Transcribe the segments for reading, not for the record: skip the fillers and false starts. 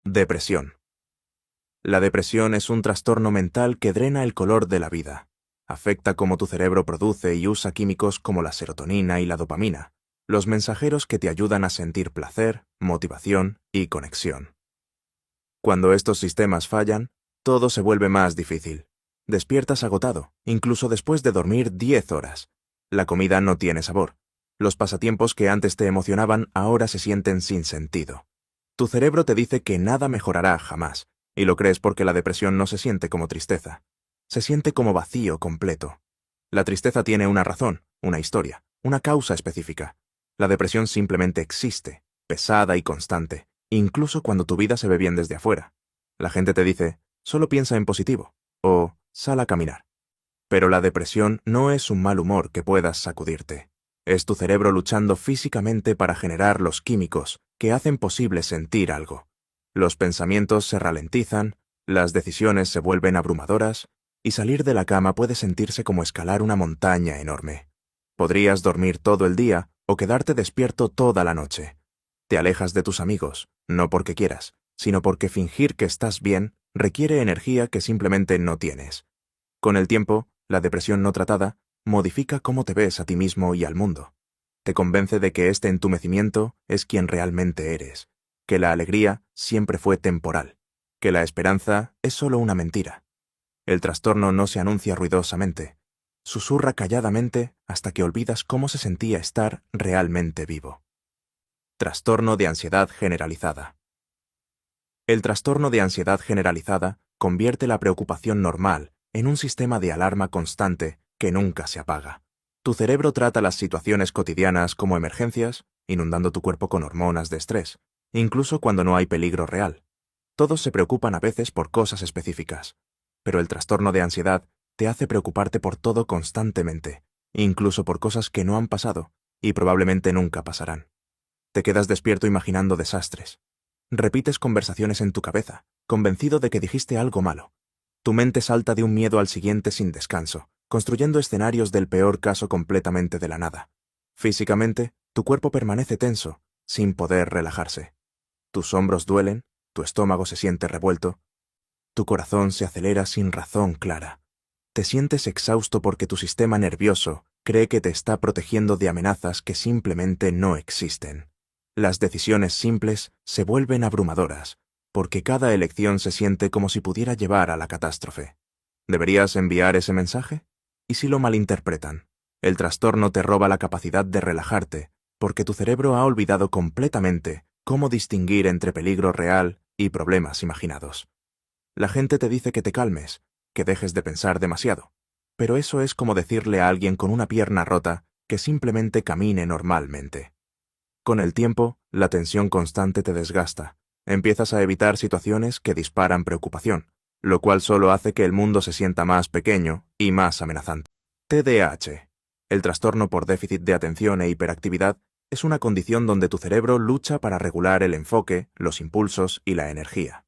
Depresión. La depresión es un trastorno mental que drena el color de la vida. Afecta cómo tu cerebro produce y usa químicos como la serotonina y la dopamina, los mensajeros que te ayudan a sentir placer, motivación y conexión. Cuando estos sistemas fallan, todo se vuelve más difícil. Despiertas agotado, incluso después de dormir 10 horas. La comida no tiene sabor. Los pasatiempos que antes te emocionaban ahora se sienten sin sentido. Tu cerebro te dice que nada mejorará jamás, y lo crees porque la depresión no se siente como tristeza. Se siente como vacío completo. La tristeza tiene una razón, una historia, una causa específica. La depresión simplemente existe, pesada y constante, incluso cuando tu vida se ve bien desde afuera. La gente te dice, solo piensa en positivo, o sal a caminar. Pero la depresión no es un mal humor que puedas sacudirte. Es tu cerebro luchando físicamente para generar los químicos que hacen posible sentir algo. Los pensamientos se ralentizan, las decisiones se vuelven abrumadoras, y salir de la cama puede sentirse como escalar una montaña enorme. Podrías dormir todo el día o quedarte despierto toda la noche. Te alejas de tus amigos, no porque quieras, sino porque fingir que estás bien requiere energía que simplemente no tienes. Con el tiempo, la depresión no tratada modifica cómo te ves a ti mismo y al mundo. Te convence de que este entumecimiento es quien realmente eres, que la alegría siempre fue temporal, que la esperanza es solo una mentira. El trastorno no se anuncia ruidosamente, susurra calladamente hasta que olvidas cómo se sentía estar realmente vivo. Trastorno de ansiedad generalizada. El trastorno de ansiedad generalizada convierte la preocupación normal en un sistema de alarma constante que nunca se apaga. Tu cerebro trata las situaciones cotidianas como emergencias, inundando tu cuerpo con hormonas de estrés, incluso cuando no hay peligro real. Todos se preocupan a veces por cosas específicas, pero el trastorno de ansiedad te hace preocuparte por todo constantemente, incluso por cosas que no han pasado y probablemente nunca pasarán. Te quedas despierto imaginando desastres. Repites conversaciones en tu cabeza, convencido de que dijiste algo malo. Tu mente salta de un miedo al siguiente sin descanso, construyendo escenarios del peor caso completamente de la nada. Físicamente, tu cuerpo permanece tenso, sin poder relajarse. Tus hombros duelen, tu estómago se siente revuelto, tu corazón se acelera sin razón clara. Te sientes exhausto porque tu sistema nervioso cree que te está protegiendo de amenazas que simplemente no existen. Las decisiones simples se vuelven abrumadoras, porque cada elección se siente como si pudiera llevar a la catástrofe. ¿Deberías enviar ese mensaje? ¿Y si lo malinterpretan? El trastorno te roba la capacidad de relajarte, porque tu cerebro ha olvidado completamente cómo distinguir entre peligro real y problemas imaginados. La gente te dice que te calmes, que dejes de pensar demasiado, pero eso es como decirle a alguien con una pierna rota que simplemente camine normalmente. Con el tiempo, la tensión constante te desgasta. Empiezas a evitar situaciones que disparan preocupación, lo cual solo hace que el mundo se sienta más pequeño y más amenazante. TDAH. El trastorno por déficit de atención e hiperactividad es una condición donde tu cerebro lucha para regular el enfoque, los impulsos y la energía.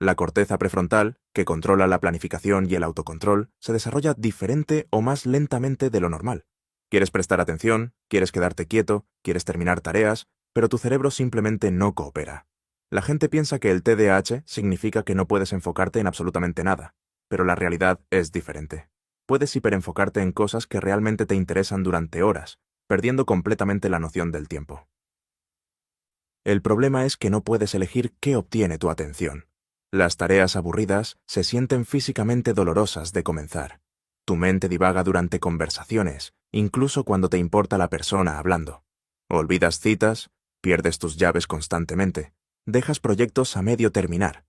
La corteza prefrontal, que controla la planificación y el autocontrol, se desarrolla diferente o más lentamente de lo normal. Quieres prestar atención, quieres quedarte quieto, quieres terminar tareas, pero tu cerebro simplemente no coopera. La gente piensa que el TDAH significa que no puedes enfocarte en absolutamente nada, pero la realidad es diferente. Puedes hiperenfocarte en cosas que realmente te interesan durante horas, perdiendo completamente la noción del tiempo. El problema es que no puedes elegir qué obtiene tu atención. Las tareas aburridas se sienten físicamente dolorosas de comenzar. Tu mente divaga durante conversaciones, incluso cuando te importa la persona hablando. Olvidas citas, pierdes tus llaves constantemente, dejas proyectos a medio terminar.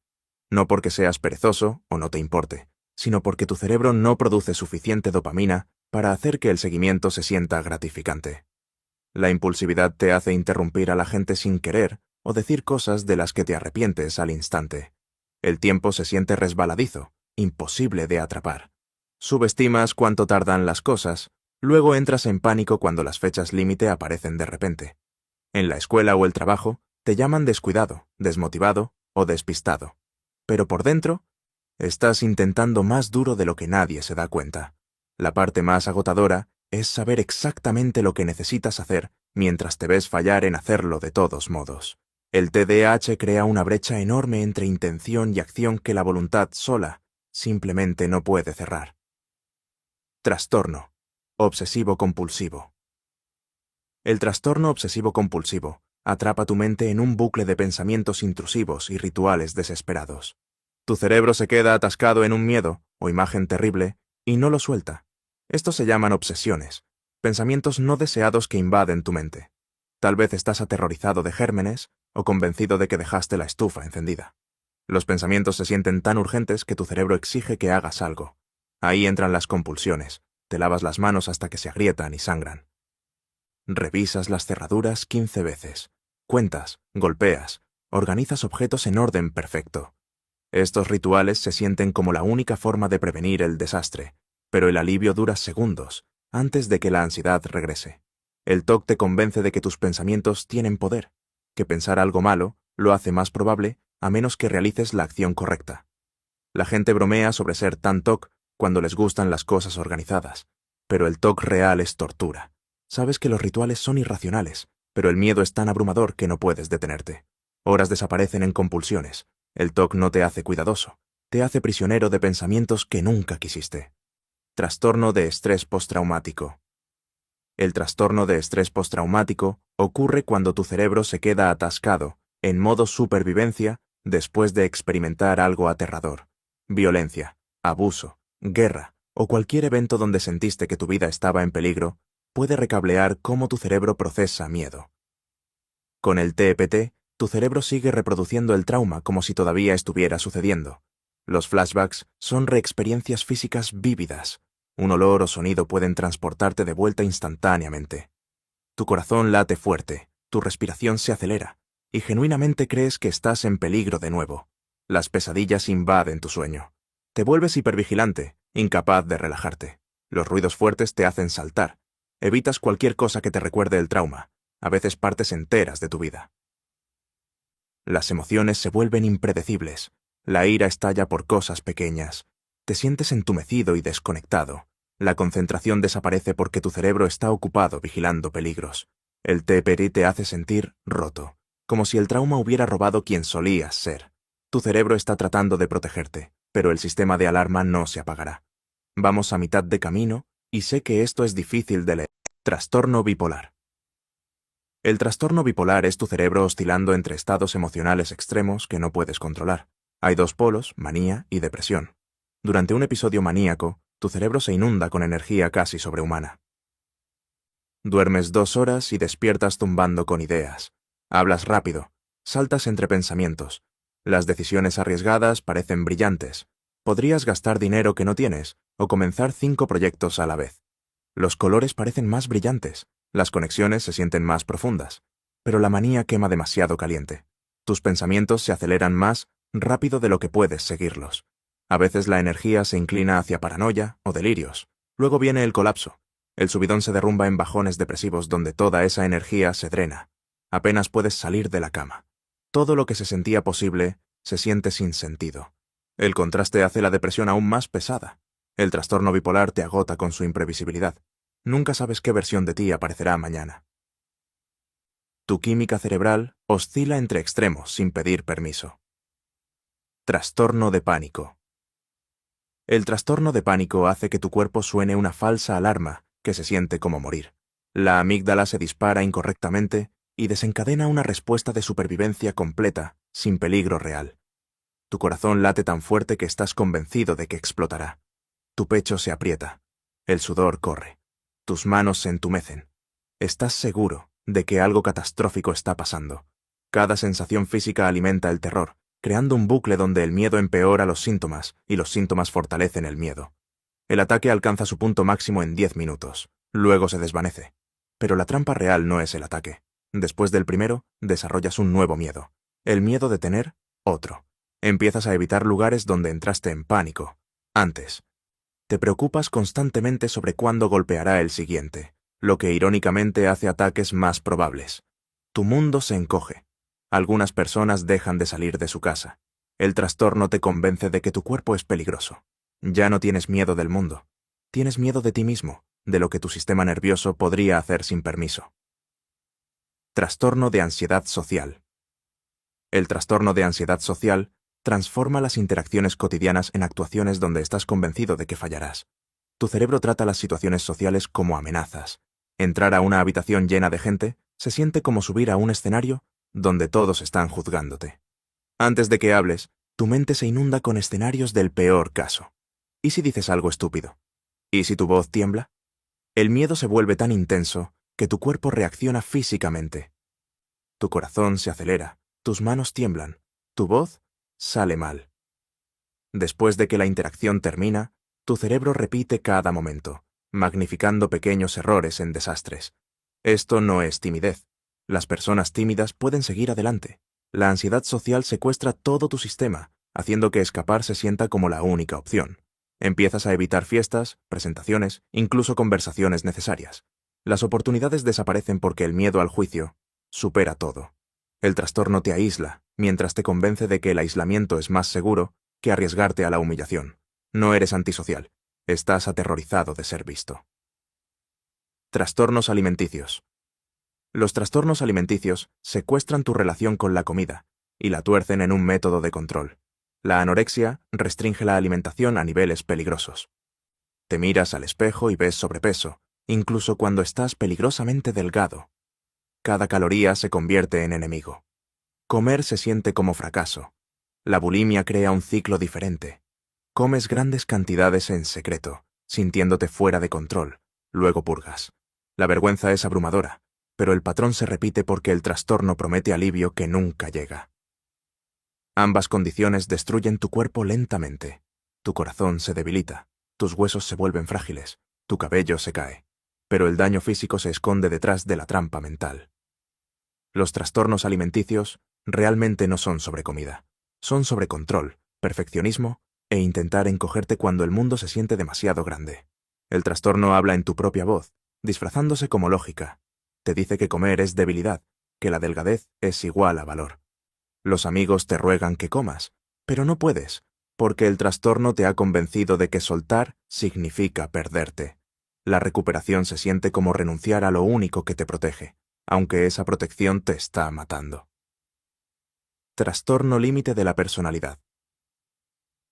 No porque seas perezoso o no te importe, sino porque tu cerebro no produce suficiente dopamina para hacer que el seguimiento se sienta gratificante. La impulsividad te hace interrumpir a la gente sin querer o decir cosas de las que te arrepientes al instante. El tiempo se siente resbaladizo, imposible de atrapar. Subestimas cuánto tardan las cosas, luego entras en pánico cuando las fechas límite aparecen de repente. En la escuela o el trabajo, te llaman descuidado, desmotivado o despistado. Pero por dentro, estás intentando más duro de lo que nadie se da cuenta. La parte más agotadora es saber exactamente lo que necesitas hacer mientras te ves fallar en hacerlo de todos modos. El TDAH crea una brecha enorme entre intención y acción que la voluntad sola simplemente no puede cerrar. Trastorno obsesivo-compulsivo. El trastorno obsesivo-compulsivo atrapa tu mente en un bucle de pensamientos intrusivos y rituales desesperados. Tu cerebro se queda atascado en un miedo o imagen terrible y no lo suelta. Estos se llaman obsesiones, pensamientos no deseados que invaden tu mente. Tal vez estás aterrorizado de gérmenes o convencido de que dejaste la estufa encendida. Los pensamientos se sienten tan urgentes que tu cerebro exige que hagas algo. Ahí entran las compulsiones. Te lavas las manos hasta que se agrietan y sangran. Revisas las cerraduras 15 veces. Cuentas, golpeas, organizas objetos en orden perfecto. Estos rituales se sienten como la única forma de prevenir el desastre, pero el alivio dura segundos, antes de que la ansiedad regrese. El TOC te convence de que tus pensamientos tienen poder, que pensar algo malo lo hace más probable a menos que realices la acción correcta. La gente bromea sobre ser tan TOC cuando les gustan las cosas organizadas, pero el TOC real es tortura. Sabes que los rituales son irracionales, pero el miedo es tan abrumador que no puedes detenerte. Horas desaparecen en compulsiones. El TOC no te hace cuidadoso, te hace prisionero de pensamientos que nunca quisiste. Trastorno de estrés postraumático. El trastorno de estrés postraumático ocurre cuando tu cerebro se queda atascado, en modo supervivencia, después de experimentar algo aterrador. Violencia, abuso, guerra o cualquier evento donde sentiste que tu vida estaba en peligro, puede recablear cómo tu cerebro procesa miedo. Con el TEPT, tu cerebro sigue reproduciendo el trauma como si todavía estuviera sucediendo. Los flashbacks son reexperiencias físicas vívidas. Un olor o sonido pueden transportarte de vuelta instantáneamente. Tu corazón late fuerte, tu respiración se acelera, y genuinamente crees que estás en peligro de nuevo. Las pesadillas invaden tu sueño. Te vuelves hipervigilante, incapaz de relajarte. Los ruidos fuertes te hacen saltar. Evitas cualquier cosa que te recuerde el trauma, a veces partes enteras de tu vida. Las emociones se vuelven impredecibles. La ira estalla por cosas pequeñas. Te sientes entumecido y desconectado. La concentración desaparece porque tu cerebro está ocupado vigilando peligros. El TPR te hace sentir roto, como si el trauma hubiera robado quien solías ser. Tu cerebro está tratando de protegerte, pero el sistema de alarma no se apagará. Vamos a mitad de camino, y sé que esto es difícil de leer. Trastorno bipolar. El trastorno bipolar es tu cerebro oscilando entre estados emocionales extremos que no puedes controlar. Hay dos polos, manía y depresión. Durante un episodio maníaco, tu cerebro se inunda con energía casi sobrehumana. Duermes 2 horas y despiertas tumbando con ideas. Hablas rápido, saltas entre pensamientos. Las decisiones arriesgadas parecen brillantes. Podrías gastar dinero que no tienes o comenzar 5 proyectos a la vez. Los colores parecen más brillantes, las conexiones se sienten más profundas, pero la manía quema demasiado caliente. Tus pensamientos se aceleran más rápido de lo que puedes seguirlos. A veces la energía se inclina hacia paranoia o delirios. Luego viene el colapso. El subidón se derrumba en bajones depresivos donde toda esa energía se drena. Apenas puedes salir de la cama. Todo lo que se sentía posible se siente sin sentido. El contraste hace la depresión aún más pesada. El trastorno bipolar te agota con su imprevisibilidad. Nunca sabes qué versión de ti aparecerá mañana. Tu química cerebral oscila entre extremos sin pedir permiso. Trastorno de pánico. El trastorno de pánico hace que tu cuerpo suene una falsa alarma que se siente como morir. La amígdala se dispara incorrectamente y desencadena una respuesta de supervivencia completa, sin peligro real. Tu corazón late tan fuerte que estás convencido de que explotará. Tu pecho se aprieta. El sudor corre. Tus manos se entumecen. Estás seguro de que algo catastrófico está pasando. Cada sensación física alimenta el terror, creando un bucle donde el miedo empeora los síntomas y los síntomas fortalecen el miedo. El ataque alcanza su punto máximo en 10 minutos. Luego se desvanece. Pero la trampa real no es el ataque. Después del primero, desarrollas un nuevo miedo. El miedo de tener otro. Empiezas a evitar lugares donde entraste en pánico. Antes. Te preocupas constantemente sobre cuándo golpeará el siguiente, lo que irónicamente hace ataques más probables. Tu mundo se encoge. Algunas personas dejan de salir de su casa. El trastorno te convence de que tu cuerpo es peligroso. Ya no tienes miedo del mundo. Tienes miedo de ti mismo, de lo que tu sistema nervioso podría hacer sin permiso. Trastorno de ansiedad social. El trastorno de ansiedad social transforma las interacciones cotidianas en actuaciones donde estás convencido de que fallarás. Tu cerebro trata las situaciones sociales como amenazas. Entrar a una habitación llena de gente se siente como subir a un escenario donde todos están juzgándote. Antes de que hables, tu mente se inunda con escenarios del peor caso. ¿Y si dices algo estúpido? ¿Y si tu voz tiembla? El miedo se vuelve tan intenso que tu cuerpo reacciona físicamente. Tu corazón se acelera, tus manos tiemblan, tu voz sale mal. Después de que la interacción termina, tu cerebro repite cada momento, magnificando pequeños errores en desastres. Esto no es timidez. Las personas tímidas pueden seguir adelante. La ansiedad social secuestra todo tu sistema, haciendo que escapar se sienta como la única opción. Empiezas a evitar fiestas, presentaciones, incluso conversaciones necesarias. Las oportunidades desaparecen porque el miedo al juicio supera todo. El trastorno te aísla, mientras te convence de que el aislamiento es más seguro que arriesgarte a la humillación. No eres antisocial. Estás aterrorizado de ser visto. Trastornos alimenticios. Los trastornos alimenticios secuestran tu relación con la comida y la tuercen en un método de control. La anorexia restringe la alimentación a niveles peligrosos. Te miras al espejo y ves sobrepeso, incluso cuando estás peligrosamente delgado. Cada caloría se convierte en enemigo. Comer se siente como fracaso. La bulimia crea un ciclo diferente. Comes grandes cantidades en secreto, sintiéndote fuera de control. Luego purgas. La vergüenza es abrumadora, pero el patrón se repite porque el trastorno promete alivio que nunca llega. Ambas condiciones destruyen tu cuerpo lentamente. Tu corazón se debilita, tus huesos se vuelven frágiles, tu cabello se cae. Pero el daño físico se esconde detrás de la trampa mental. Los trastornos alimenticios realmente no son sobre comida. Son sobre control, perfeccionismo e intentar encogerte cuando el mundo se siente demasiado grande. El trastorno habla en tu propia voz, disfrazándose como lógica. Te dice que comer es debilidad, que la delgadez es igual a valor. Los amigos te ruegan que comas, pero no puedes, porque el trastorno te ha convencido de que soltar significa perderte. La recuperación se siente como renunciar a lo único que te protege, aunque esa protección te está matando. Trastorno límite de la personalidad.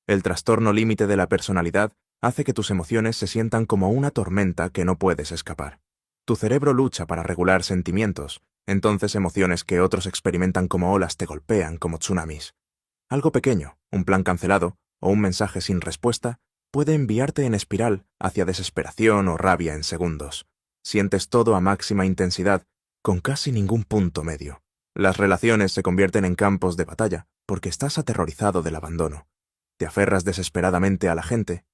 El trastorno límite de la personalidad hace que tus emociones se sientan como una tormenta que no puedes escapar. Tu cerebro lucha para regular sentimientos, entonces emociones que otros experimentan como olas te golpean como tsunamis. Algo pequeño, un plan cancelado o un mensaje sin respuesta puede enviarte en espiral hacia desesperación o rabia en segundos. Sientes todo a máxima intensidad, con casi ningún punto medio. Las relaciones se convierten en campos de batalla porque estás aterrorizado del abandono. Te aferras desesperadamente a la gente.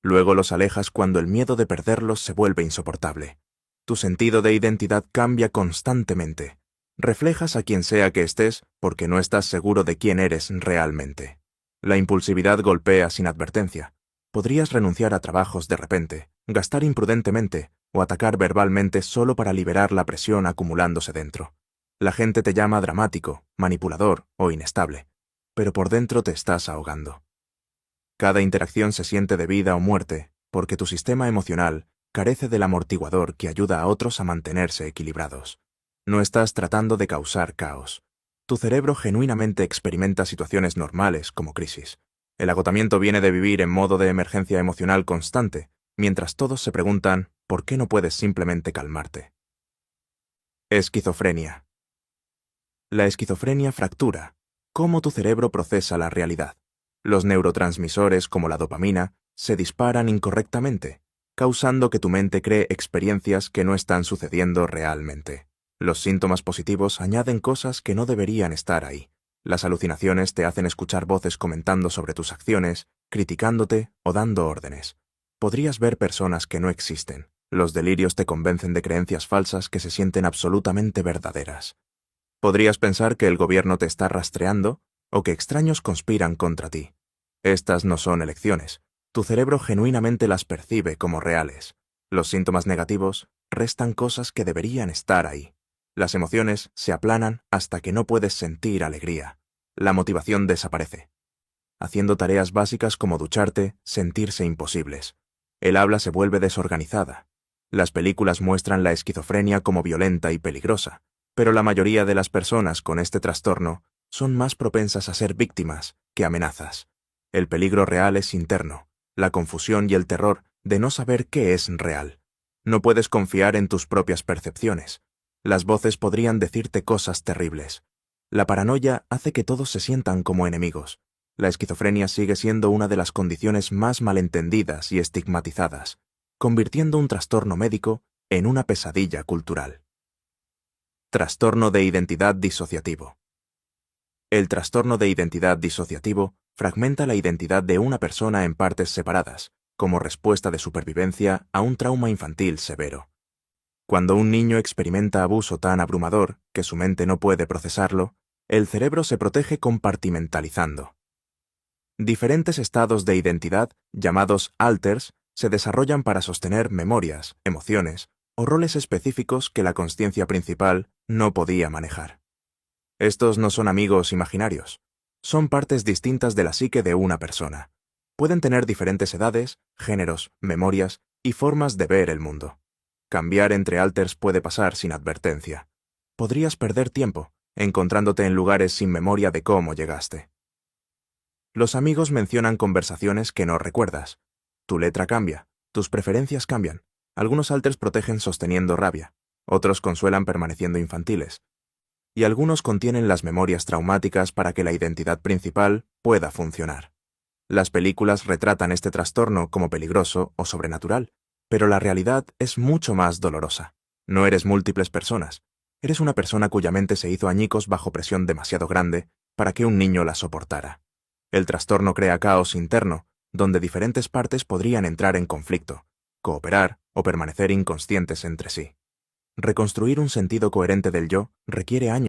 Luego los alejas cuando el miedo de perderlos se vuelve insoportable. Tu sentido de identidad cambia constantemente. Reflejas a quien sea que estés porque no estás seguro de quién eres realmente. La impulsividad golpea sin advertencia. Podrías renunciar a trabajos de repente, gastar imprudentemente o atacar verbalmente solo para liberar la presión acumulándose dentro. La gente te llama dramático, manipulador o inestable, pero por dentro te estás ahogando. Cada interacción se siente de vida o muerte porque tu sistema emocional carece del amortiguador que ayuda a otros a mantenerse equilibrados. No estás tratando de causar caos. Tu cerebro genuinamente experimenta situaciones normales como crisis. El agotamiento viene de vivir en modo de emergencia emocional constante, mientras todos se preguntan ¿por qué no puedes simplemente calmarte? Esquizofrenia. La esquizofrenia fractura cómo tu cerebro procesa la realidad. Los neurotransmisores, como la dopamina, se disparan incorrectamente, causando que tu mente cree experiencias que no están sucediendo realmente. Los síntomas positivos añaden cosas que no deberían estar ahí. Las alucinaciones te hacen escuchar voces comentando sobre tus acciones, criticándote o dando órdenes. Podrías ver personas que no existen. Los delirios te convencen de creencias falsas que se sienten absolutamente verdaderas. Podrías pensar que el gobierno te está rastreando o que extraños conspiran contra ti. Estas no son elecciones. Tu cerebro genuinamente las percibe como reales. Los síntomas negativos restan cosas que deberían estar ahí. Las emociones se aplanan hasta que no puedes sentir alegría. La motivación desaparece. Haciendo tareas básicas como ducharte, sentirse imposibles. El habla se vuelve desorganizada. Las películas muestran la esquizofrenia como violenta y peligrosa, pero la mayoría de las personas con este trastorno son más propensas a ser víctimas que amenazas. El peligro real es interno, la confusión y el terror de no saber qué es real. No puedes confiar en tus propias percepciones. Las voces podrían decirte cosas terribles. La paranoia hace que todos se sientan como enemigos. La esquizofrenia sigue siendo una de las condiciones más malentendidas y estigmatizadas, convirtiendo un trastorno médico en una pesadilla cultural. Trastorno de identidad disociativo. El trastorno de identidad disociativo fragmenta la identidad de una persona en partes separadas, como respuesta de supervivencia a un trauma infantil severo. Cuando un niño experimenta abuso tan abrumador que su mente no puede procesarlo, el cerebro se protege compartimentalizando. Diferentes estados de identidad, llamados alters, se desarrollan para sostener memorias, emociones o roles específicos que la consciencia principal no podía manejar. Estos no son amigos imaginarios. Son partes distintas de la psique de una persona. Pueden tener diferentes edades, géneros, memorias y formas de ver el mundo. Cambiar entre alters puede pasar sin advertencia. Podrías perder tiempo, encontrándote en lugares sin memoria de cómo llegaste. Los amigos mencionan conversaciones que no recuerdas. Tu letra cambia, tus preferencias cambian. Algunos alters protegen sosteniendo rabia, otros consuelan permaneciendo infantiles. Y algunos contienen las memorias traumáticas para que la identidad principal pueda funcionar. Las películas retratan este trastorno como peligroso o sobrenatural, pero la realidad es mucho más dolorosa. No eres múltiples personas. Eres una persona cuya mente se hizo añicos bajo presión demasiado grande para que un niño la soportara. El trastorno crea caos interno, donde diferentes partes podrían entrar en conflicto, cooperar o permanecer inconscientes entre sí. Reconstruir un sentido coherente del yo requiere años